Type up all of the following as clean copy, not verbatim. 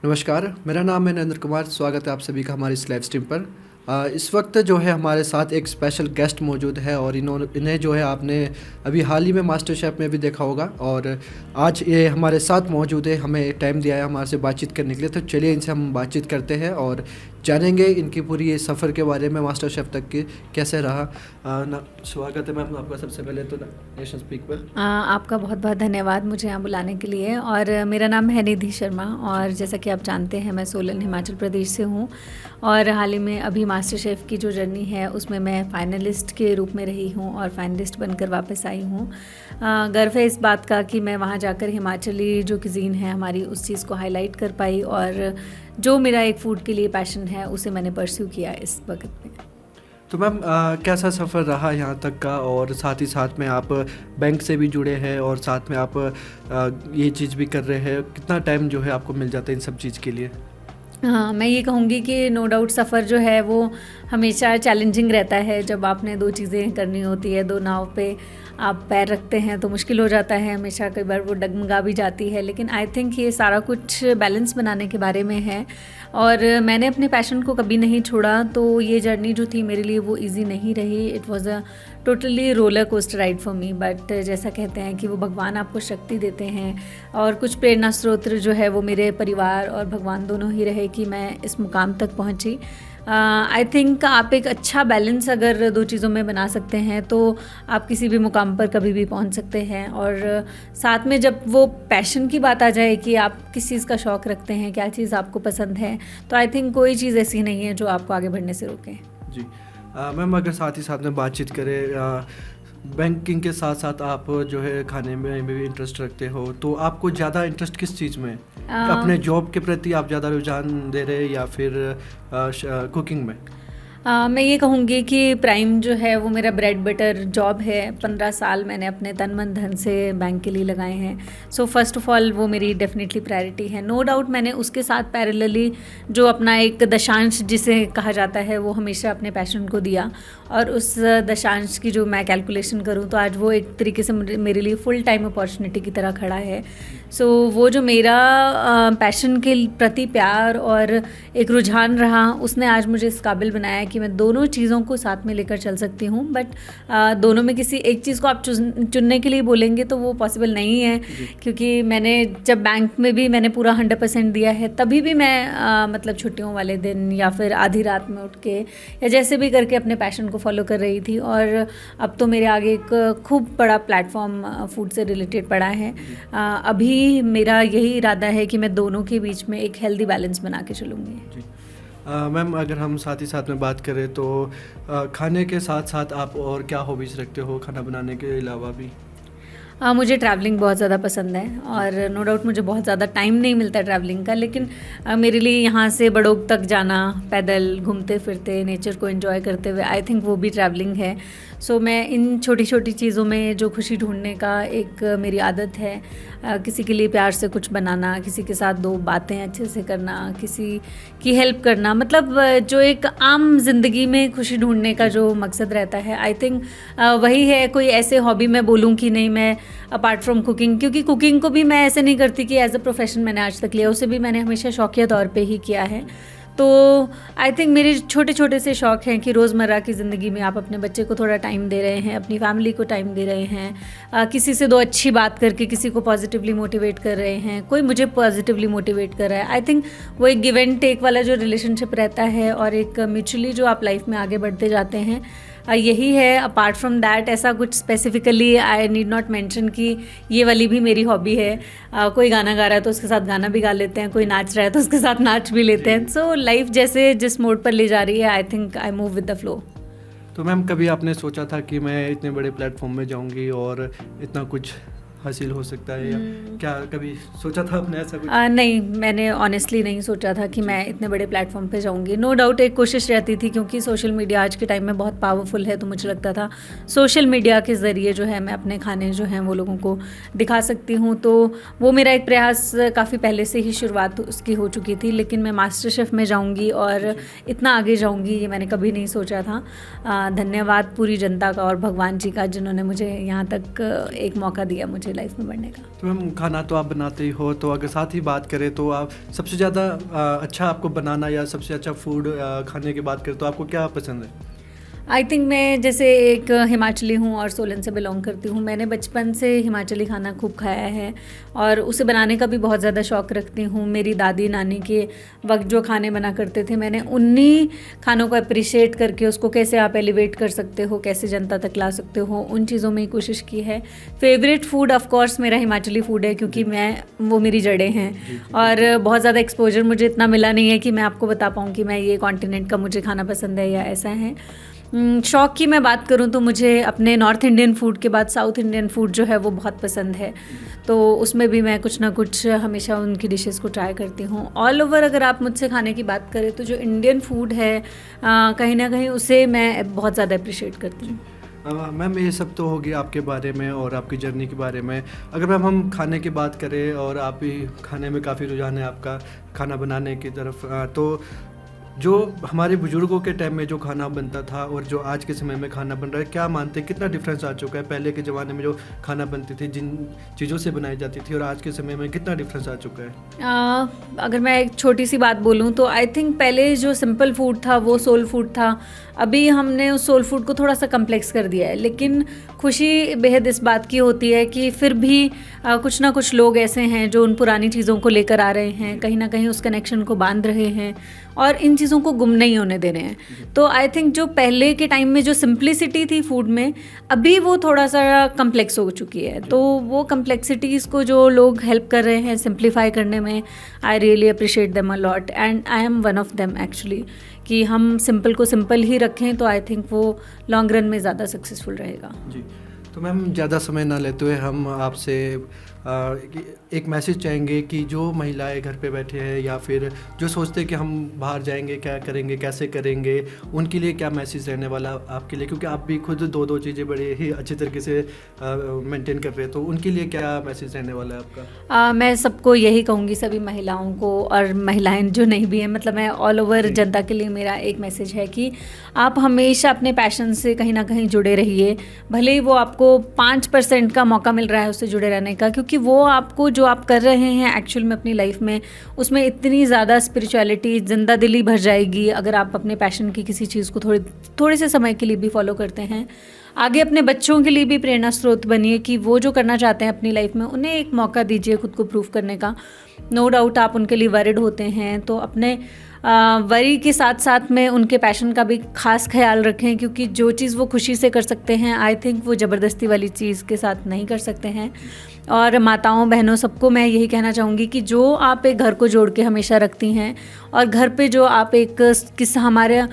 नमस्कार, मेरा नाम है नरेंद्र कुमार। स्वागत है आप सभी का हमारी इस लाइव स्ट्रीम पर। इस वक्त जो है हमारे साथ एक स्पेशल गेस्ट मौजूद है और इन्हें जो है आपने अभी हाल ही में मास्टर शेफ़ में भी देखा होगा और आज ये हमारे साथ मौजूद है। हमें टाइम दिया है हमारे से बातचीत करने के लिए, तो चलिए इनसे हम बातचीत करते हैं और जानेंगे इनकी पूरी ये सफ़र के बारे में मास्टर शेफ़ तक की कैसे रहा। स्वागत है मैम आपका सबसे पहले तो नेशन स्पीक पर। आपका बहुत बहुत धन्यवाद मुझे यहाँ बुलाने के लिए। और मेरा नाम है निधि शर्मा और जैसा कि आप जानते हैं मैं सोलन हिमाचल प्रदेश से हूँ और हाल ही में अभी मास्टर शेफ़ की जो जर्नी है उसमें मैं फ़ाइनलिस्ट के रूप में रही हूँ और फ़ाइनलिस्ट बनकर वापस आई हूँ। गर्व है इस बात का कि मैं वहाँ जाकर हिमाचली जो कुज़ीन है हमारी उस चीज़ को हाईलाइट कर पाई और जो मेरा एक फ़ूड के लिए पैशन है उसे मैंने परस्यू किया इस वक्त में। तो मैम कैसा सफ़र रहा यहाँ तक का, और साथ ही साथ में आप बैंक से भी जुड़े हैं और साथ में आप ये चीज़ भी कर रहे हैं, कितना टाइम जो है आपको मिल जाता है इन सब चीज़ के लिए? हाँ, मैं ये कहूँगी कि नो डाउट सफ़र जो है वो हमेशा चैलेंजिंग रहता है। जब आपने दो चीज़ें करनी होती है, दो नाव पे आप पैर रखते हैं तो मुश्किल हो जाता है हमेशा, कई बार वो डगमगा भी जाती है। लेकिन आई थिंक ये सारा कुछ बैलेंस बनाने के बारे में है और मैंने अपने पैशन को कभी नहीं छोड़ा। तो ये जर्नी जो थी मेरे लिए वो इजी नहीं रही। It was a totally roller coaster ride for me. But जैसा कहते हैं कि वो भगवान आपको शक्ति देते हैं और कुछ प्रेरणा स्रोत जो है वो मेरे परिवार और भगवान दोनों ही रहे कि मैं इस मुकाम तक पहुंची। आई थिंक आप एक अच्छा बैलेंस अगर दो चीज़ों में बना सकते हैं तो आप किसी भी मुकाम पर कभी भी पहुंच सकते हैं। और साथ में जब वो पैशन की बात आ जाए कि आप किस चीज़ का शौक़ रखते हैं, क्या चीज़ आपको पसंद है, तो आई थिंक कोई चीज़ ऐसी नहीं है जो आपको आगे बढ़ने से रोके। जी मैम, अगर साथ ही साथ में बातचीत करें, बैंकिंग के साथ साथ आप जो है खाने में भी इंटरेस्ट रखते हो, तो आपको ज़्यादा इंटरेस्ट किस चीज़ में है? अपने जॉब के प्रति आप ज़्यादा रुझान दे रहे हैं या फिर कुकिंग में? मैं ये कहूँगी कि प्राइम जो है वो मेरा ब्रेड बटर जॉब है। 15 साल मैंने अपने तन मन धन से बैंक के लिए लगाए हैं। सो फर्स्ट ऑफ ऑल वो मेरी डेफिनेटली प्रायोरिटी है। नो डाउट मैंने उसके साथ पैरेलली जो अपना एक दशांश जिसे कहा जाता है वो हमेशा अपने पैशन को दिया और उस दशांश की जो मैं कैलकुलेशन करूँ तो आज वो एक तरीके से मेरे लिए फुल टाइम अपॉर्चुनिटी की तरह खड़ा है। सो वो जो मेरा पैशन के प्रति प्यार और एक रुझान रहा उसने आज मुझे इस काबिल बनाया कि मैं दोनों चीज़ों को साथ में लेकर चल सकती हूँ। बट दोनों में किसी एक चीज़ को आप चुनने के लिए बोलेंगे तो वो पॉसिबल नहीं है, क्योंकि मैंने जब बैंक में भी मैंने पूरा 100% दिया है, तभी भी मैं मतलब छुट्टियों वाले दिन या फिर आधी रात में उठ के या जैसे भी करके अपने पैशन को फॉलो कर रही थी। और अब तो मेरे आगे एक खूब बड़ा प्लेटफॉर्म फूड से रिलेटेड पड़ा है। अभी मेरा यही इरादा है कि मैं दोनों के बीच में एक हेल्दी बैलेंस बना के चलूँगी। मैम, अगर हम साथ ही साथ में बात करें तो खाने के साथ साथ आप और क्या हॉबीज़ रखते हो खाना बनाने के अलावा भी? मुझे ट्रैवलिंग बहुत ज़्यादा पसंद है और नो डाउट मुझे बहुत ज़्यादा टाइम नहीं मिलता ट्रैवलिंग का, लेकिन मेरे लिए यहाँ से बड़ोग तक जाना पैदल घूमते फिरते नेचर को एंजॉय करते हुए आई थिंक वो भी ट्रैवलिंग है। सो मैं इन छोटी छोटी चीज़ों में जो खुशी ढूंढने का एक मेरी आदत है, किसी के लिए प्यार से कुछ बनाना, किसी के साथ दो बातें अच्छे से करना, किसी की हेल्प करना, मतलब जो एक आम जिंदगी में खुशी ढूंढने का जो मकसद रहता है आई थिंक वही है। कोई ऐसे हॉबी मैं बोलूँ कि नहीं मैं अपार्ट फ्रॉम कुकिंग, क्योंकि कुकिंग को भी मैं ऐसे नहीं करती कि एज अ प्रोफेशन मैंने आज तक लिया, उसे भी मैंने हमेशा शौकिया तौर पे ही किया है। तो आई थिंक मेरे छोटे छोटे से शौक़ हैं कि रोज़मर्रा की ज़िंदगी में आप अपने बच्चे को थोड़ा टाइम दे रहे हैं, अपनी फैमिली को टाइम दे रहे हैं, किसी से दो अच्छी बात करके किसी को पॉजिटिवली मोटिवेट कर रहे हैं, कोई मुझे पॉजिटिवली मोटिवेट कर रहा है। आई थिंक वो एक गिव एंड टेक वाला जो रिलेशनशिप रहता है और एक म्यूचुअली जो आप लाइफ में आगे बढ़ते जाते हैं, यही है। अपार्ट फ्रॉम दैट ऐसा कुछ specifically I need not mention कि ये वाली भी मेरी हॉबी है। कोई गाना गा रहा है तो उसके साथ गाना भी गा लेते हैं, कोई नाच रहा है तो उसके साथ नाच भी लेते हैं। सो लाइफ जैसे जिस मोड पर ले जा रही है I think I move with the flow. तो मैम, कभी आपने सोचा था कि मैं इतने बड़े प्लेटफॉर्म में जाऊंगी और इतना कुछ हासिल हो सकता है, या क्या कभी सोचा था आपने ऐसा कुछ? नहीं, मैंने ऑनेस्टली नहीं सोचा था कि मैं इतने बड़े प्लेटफॉर्म पे जाऊंगी। नो डाउट एक कोशिश रहती थी, क्योंकि सोशल मीडिया आज के टाइम में बहुत पावरफुल है, तो मुझे लगता था सोशल मीडिया के ज़रिए जो है मैं अपने खाने जो हैं वो लोगों को दिखा सकती हूँ। तो वो मेरा एक प्रयास काफ़ी पहले से ही शुरुआत उसकी हो चुकी थी, लेकिन मैं मास्टर शेफ़ में जाऊँगी और इतना आगे जाऊँगी ये मैंने कभी नहीं सोचा था। धन्यवाद पूरी जनता का और भगवान जी का, जिन्होंने मुझे यहाँ तक एक मौका दिया मुझे अपनी लाइफ में बढ़ने का। तो मैम खाना तो आप बनाते ही हो, तो अगर साथ ही बात करें तो आप सबसे ज़्यादा अच्छा आपको बनाना या सबसे अच्छा फूड खाने की बात करें तो आपको क्या पसंद है? आई थिंक मैं जैसे एक हिमाचली हूँ और सोलन से बिलोंग करती हूँ। मैंने बचपन से हिमाचली खाना खूब खाया है और उसे बनाने का भी बहुत ज़्यादा शौक़ रखती हूँ। मेरी दादी नानी के वक्त जो खाने बना करते थे, मैंने उन्हीं खानों को अप्रिशिएट करके उसको कैसे आप एलिवेट कर सकते हो, कैसे जनता तक ला सकते हो, उन चीज़ों में ही कोशिश की है। फेवरेट फूड ऑफ कोर्स मेरा हिमाचली फूड है, क्योंकि वो मेरी जड़ें हैं और बहुत ज़्यादा एक्सपोजर मुझे इतना मिला नहीं है कि मैं आपको बता पाऊँ कि मैं ये कॉन्टिनेंट का मुझे खाना पसंद है या ऐसा है। शौक़ की मैं बात करूँ तो मुझे अपने नॉर्थ इंडियन फूड के बाद साउथ इंडियन फूड जो है वो बहुत पसंद है, तो उसमें भी मैं कुछ ना कुछ हमेशा उनकी डिशेस को ट्राई करती हूँ। ऑल ओवर अगर आप मुझसे खाने की बात करें तो जो इंडियन फूड है कहीं ना कहीं उसे मैं बहुत ज़्यादा अप्रिशिएट करती हूँ। मैम ये सब तो होगी आपके बारे में और आपकी जर्नी के बारे में। अगर मैम हम खाने की बात करें और आप भी खाने में काफ़ी रुझान है आपका खाना बनाने की तरफ, तो जो हमारे बुजुर्गों के टाइम में जो खाना बनता था और जो आज के समय में खाना बन रहा है, क्या मानते हैं कितना डिफरेंस आ चुका है? पहले के ज़माने में जो खाना बनती थी, जिन चीज़ों से बनाई जाती थी, और आज के समय में कितना डिफरेंस आ चुका है? अगर मैं एक छोटी सी बात बोलूँ तो आई थिंक पहले जो सिंपल फूड था वो सोल फूड था। अभी हमने उस सोल फूड को थोड़ा सा कम्प्लेक्स कर दिया है, लेकिन खुशी बेहद इस बात की होती है कि फिर भी कुछ ना कुछ लोग ऐसे हैं जो उन पुरानी चीज़ों को लेकर आ रहे हैं, कहीं ना कहीं उस कनेक्शन को बांध रहे हैं और इन चीज़ों को गुम नहीं होने दे रहे हैं। तो आई थिंक जो पहले के टाइम में जो सिंप्लिसिटी थी फूड में, अभी वो थोड़ा सा कम्प्लेक्स हो चुकी है। तो वो कम्प्लेक्सिटीज़ को जो लोग हेल्प कर रहे हैं सिंप्लीफाई करने में, I really appreciate them a lot and I am one of them actually, कि हम सिंपल को सिंपल ही रखें तो आई थिंक वो लॉन्ग रन में ज़्यादा सक्सेसफुल रहेगा। जी, तो मैम ज़्यादा समय ना लेते हुए हम आपसे एक मैसेज चाहेंगे कि जो महिलाएं घर पे बैठे हैं या फिर जो सोचते हैं कि हम बाहर जाएंगे, क्या करेंगे, कैसे करेंगे, उनके लिए क्या मैसेज रहने वाला आपके लिए? क्योंकि आप भी खुद दो चीज़ें बड़े ही अच्छी तरीके से मेंटेन कर रहे हैं, तो उनके लिए क्या मैसेज रहने वाला है आपका? मैं सबको यही कहूँगी, सभी महिलाओं को, और महिलाएं जो नहीं भी हैं, मतलब मैं ऑल ओवर जनता के लिए मेरा एक मैसेज है कि आप हमेशा अपने पैशन से कहीं ना कहीं जुड़े रहिए। भले ही वो आपको 5% का मौका मिल रहा है उससे जुड़े रहने का, क्योंकि वो आपको जो आप कर रहे हैं एक्चुअल में अपनी लाइफ में, उसमें इतनी ज़्यादा स्पिरिचुअलिटी, जिंदा दिली भर जाएगी अगर आप अपने पैशन की किसी चीज़ को थोड़े से समय के लिए भी फॉलो करते हैं। आगे अपने बच्चों के लिए भी प्रेरणा स्रोत बनिए कि वो जो करना चाहते हैं अपनी लाइफ में, उन्हें एक मौका दीजिए खुद को प्रूव करने का। नो डाउट आप उनके लिए वरिड होते हैं, तो अपने वरी के साथ साथ में उनके पैशन का भी खास ख्याल रखें, क्योंकि जो चीज़ वो खुशी से कर सकते हैं आई थिंक वो ज़बरदस्ती वाली चीज़ के साथ नहीं कर सकते हैं। और माताओं बहनों सबको मैं यही कहना चाहूँगी कि जो आप एक घर को जोड़ के हमेशा रखती हैं, और घर पे जो आप एक हमारे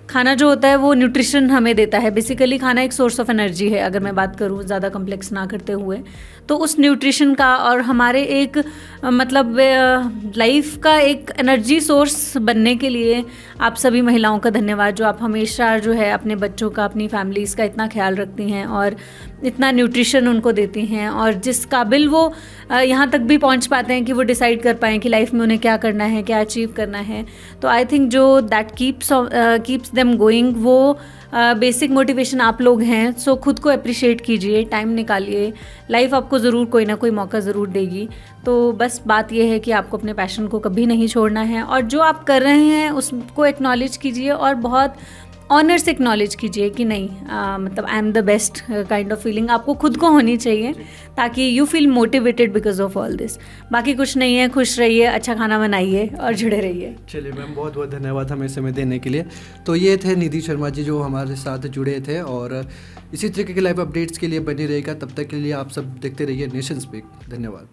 खाना जो होता है वो न्यूट्रिशन हमें देता है। बेसिकली खाना एक सोर्स ऑफ एनर्जी है, अगर मैं बात करूँ ज़्यादा कम्प्लेक्स ना करते हुए, तो उस न्यूट्रिशन का और हमारे एक मतलब लाइफ का एक एनर्जी सोर्स बनने के लिए आप सभी महिलाओं का धन्यवाद, जो आप हमेशा जो है अपने बच्चों का, अपनी फैमिलीज़ का इतना ख्याल रखती हैं और इतना न्यूट्रिशन उनको देती हैं, और जिस काबिल वो यहाँ तक भी पहुँच पाते हैं कि वो डिसाइड कर पाएँ कि लाइफ में उन्हें क्या करना है, क्या अचीव करना है। तो आई थिंक जो दैट कीप्स देम गोइंग, वो बेसिक मोटिवेशन आप लोग हैं। सो खुद को अप्रिशिएट कीजिए, टाइम निकालिए, लाइफ आपको ज़रूर कोई ना कोई मौका ज़रूर देगी। तो बस बात यह है कि आपको अपने पैशन को कभी नहीं छोड़ना है, और जो आप कर रहे हैं उसको एक्नॉलेज कीजिए और बहुत ऑनर से एक्नॉलेज कीजिए कि नहीं मतलब I am the best kind of feeling आपको खुद को होनी चाहिए, ताकि you feel motivated because of all this. बाकी कुछ नहीं है, खुश रहिए, अच्छा खाना बनाइए और जुड़े रहिए। चलिए मैम, बहुत बहुत धन्यवाद हमें समय देने के लिए। तो ये थे निधि शर्मा जी जो हमारे साथ जुड़े थे, और इसी तरीके के लाइव अपडेट्स के लिए बनी रहेगा। तब तक के लिए आप सब देखते रहिए नेशन स्पीक। धन्यवाद।